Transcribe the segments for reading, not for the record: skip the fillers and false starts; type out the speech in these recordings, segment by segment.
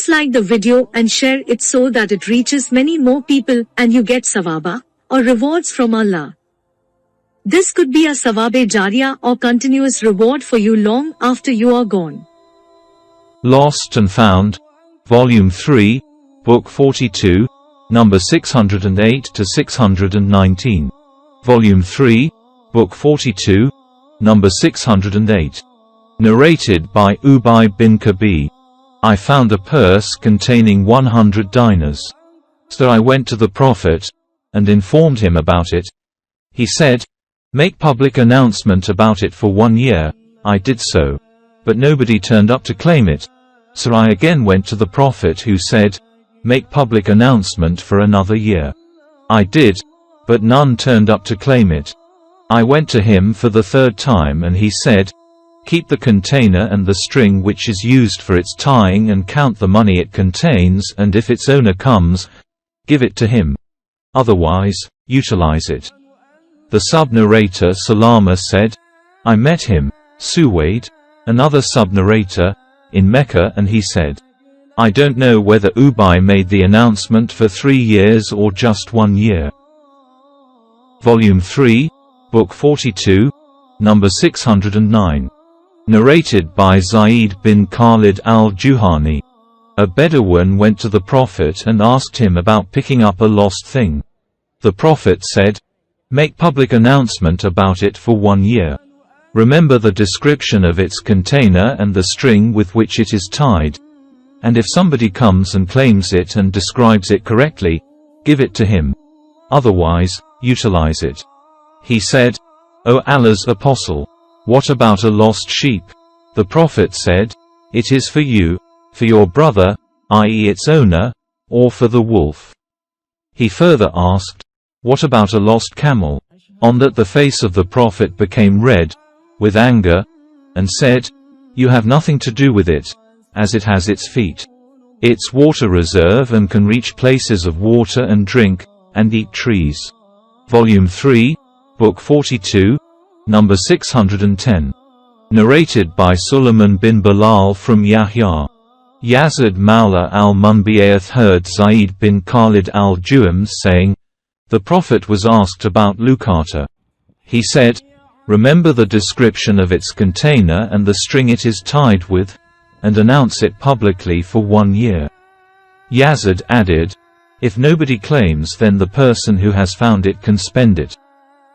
Please like the video and share it so that it reaches many more people and you get sawaba, or rewards from Allah. This could be a sawabe jariyah or continuous reward for you long after you are gone. Lost and Found, Volume 3, Book 42, number 608 to 619. Volume 3, Book 42, number 608. Narrated by Ubay bin Kabi. I found a purse containing 100 dinars. So I went to the Prophet, and informed him about it. He said, "Make public announcement about it for 1 year." I did so. But nobody turned up to claim it. So I again went to the Prophet, who said, "Make public announcement for another year." I did, but none turned up to claim it. I went to him for the third time and he said, "Keep the container and the string which is used for its tying and count the money it contains, and if its owner comes, give it to him. Otherwise, utilize it." The sub-narrator Salama said, "I met him, Suwaid, another sub-narrator, in Mecca, and he said, I don't know whether Ubay made the announcement for 3 years or just 1 year." Volume 3, Book 42, number 609. Narrated by Zaid bin Khalid al-Juhani. A Bedouin went to the Prophet and asked him about picking up a lost thing. The Prophet said, "Make public announcement about it for 1 year. Remember the description of its container and the string with which it is tied. And if somebody comes and claims it and describes it correctly, give it to him. Otherwise, utilize it." He said, "O Allah's Apostle, what about a lost sheep?" The Prophet said, "It is for you, for your brother, i.e. its owner, or for the wolf." He further asked, "What about a lost camel?" On that the face of the Prophet became red with anger, and said, "You have nothing to do with it, as it has its feet. It's water reserve and can reach places of water and drink, and eat trees." Volume 3, Book 42, number 610. Narrated by Sulaiman bin Bilal from Yahya. Yazid Mawla al-Munbi'ath heard Zaid bin Khalid al-Juham saying, "The Prophet was asked about Lukata. He said, remember the description of its container and the string it is tied with, and announce it publicly for 1 year." Yazid added, "If nobody claims, then the person who has found it can spend it.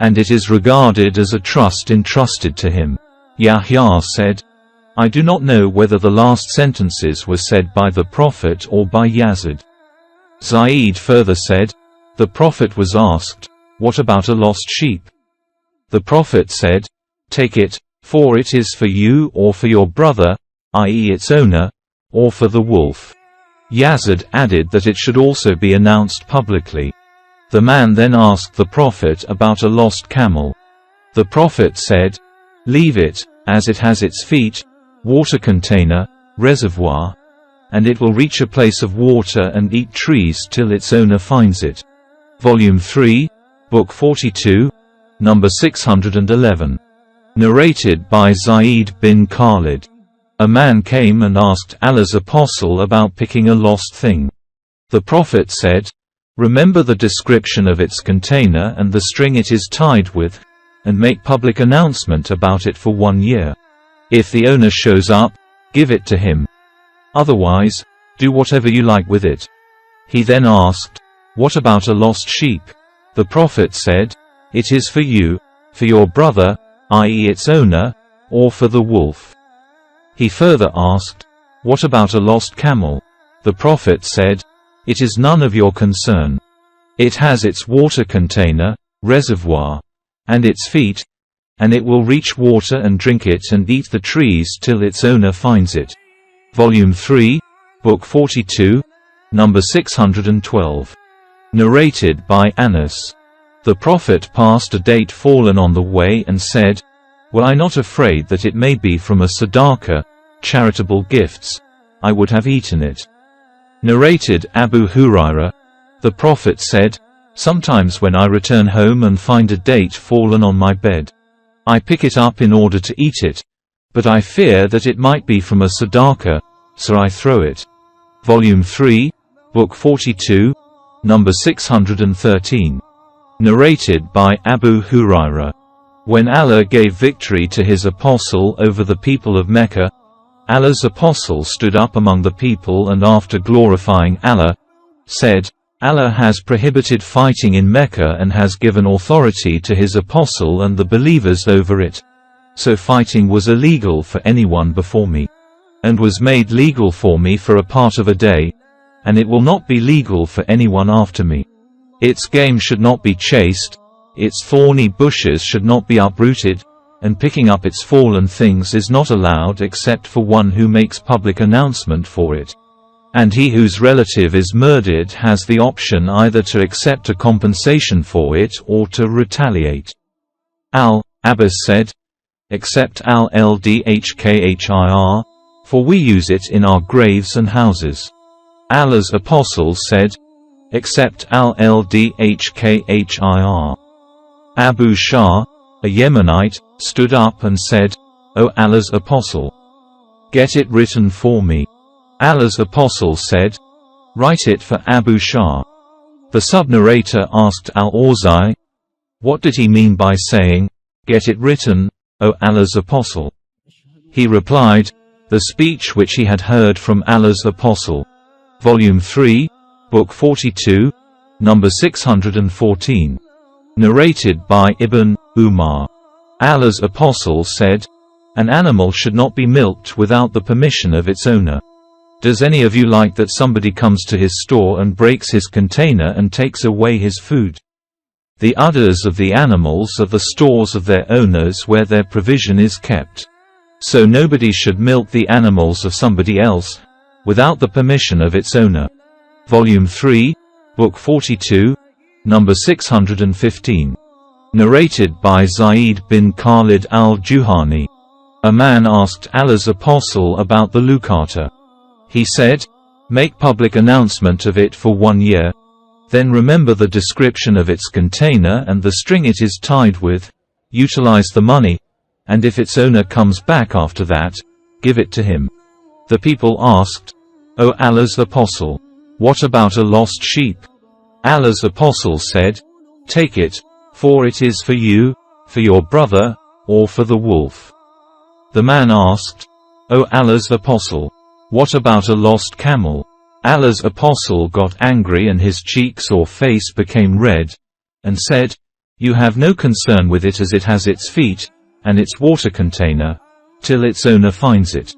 And it is regarded as a trust entrusted to him." Yahya said, "I do not know whether the last sentences were said by the Prophet or by Yazid." Zaid further said, "The Prophet was asked, what about a lost sheep? The Prophet said, take it, for it is for you or for your brother, i.e. its owner, or for the wolf." Yazid added that it should also be announced publicly. The man then asked the Prophet about a lost camel. The Prophet said, "Leave it, as it has its feet, water container, reservoir, and it will reach a place of water and eat trees till its owner finds it." Volume 3, Book 42, number 611. Narrated by Zaid bin Khalid. A man came and asked Allah's Apostle about picking a lost thing. The Prophet said, "Remember the description of its container and the string it is tied with, and make public announcement about it for 1 year. If the owner shows up, give it to him. Otherwise, do whatever you like with it." He then asked, "What about a lost sheep?" The Prophet said, "It is for you, for your brother, i.e. its owner, or for the wolf." He further asked, "What about a lost camel?" The Prophet said, "It is none of your concern. It has its water container, reservoir, and its feet, and it will reach water and drink it and eat the trees till its owner finds it." Volume 3, Book 42, number 612. Narrated by Anas. The Prophet passed a date fallen on the way and said, "Were I not afraid that it may be from a sadaqah, charitable gifts, I would have eaten it." Narrated Abu Hurairah. The Prophet said, "Sometimes when I return home and find a date fallen on my bed, I pick it up in order to eat it, but I fear that it might be from a sadaqah, so I throw it." Volume 3, Book 42, number 613. Narrated by Abu Hurairah. When Allah gave victory to his apostle over the people of Mecca, Allah's apostle stood up among the people and after glorifying Allah, said, Allah has prohibited fighting in Mecca and has given authority to his apostle and the believers over it. So fighting was illegal for anyone before me, and was made legal for me for a part of a day, and it will not be legal for anyone after me. Its game should not be chased, its thorny bushes should not be uprooted, and picking up its fallen things is not allowed except for one who makes public announcement for it. And he whose relative is murdered has the option either to accept a compensation for it or to retaliate. Al-Abbas said, accept al-ldhkhir, for we use it in our graves and houses. Allah's apostle said, accept al-ldhkhir. Abu Shah, a Yemenite, stood up and said, O Allah's apostle, get it written for me. Allah's apostle said, write it for Abu Shah. The sub-narrator asked Al-Awza'i, what did he mean by saying, get it written, O Allah's apostle? He replied, the speech which he had heard from Allah's apostle. Volume 3, Book 42, number 614. Narrated by Ibn Umar. Allah's apostle said, an animal should not be milked without the permission of its owner. Does any of you like that somebody comes to his store and breaks his container and takes away his food? The udders of the animals are the stores of their owners where their provision is kept. So nobody should milk the animals of somebody else, without the permission of its owner. Volume 3, Book 42, number 615. Narrated by Zayd bin Khalid al-Juhani. A man asked Allah's apostle about the lucata. He said, make public announcement of it for 1 year, then remember the description of its container and the string it is tied with, utilize the money, and if its owner comes back after that, give it to him. The people asked, O Allah's apostle, what about a lost sheep? Allah's apostle said, take it, for it is for you, for your brother, or for the wolf. The man asked, O Allah's apostle, what about a lost camel? Allah's apostle got angry and his cheeks or face became red, and said, you have no concern with it as it has its feet, and its water container, till its owner finds it.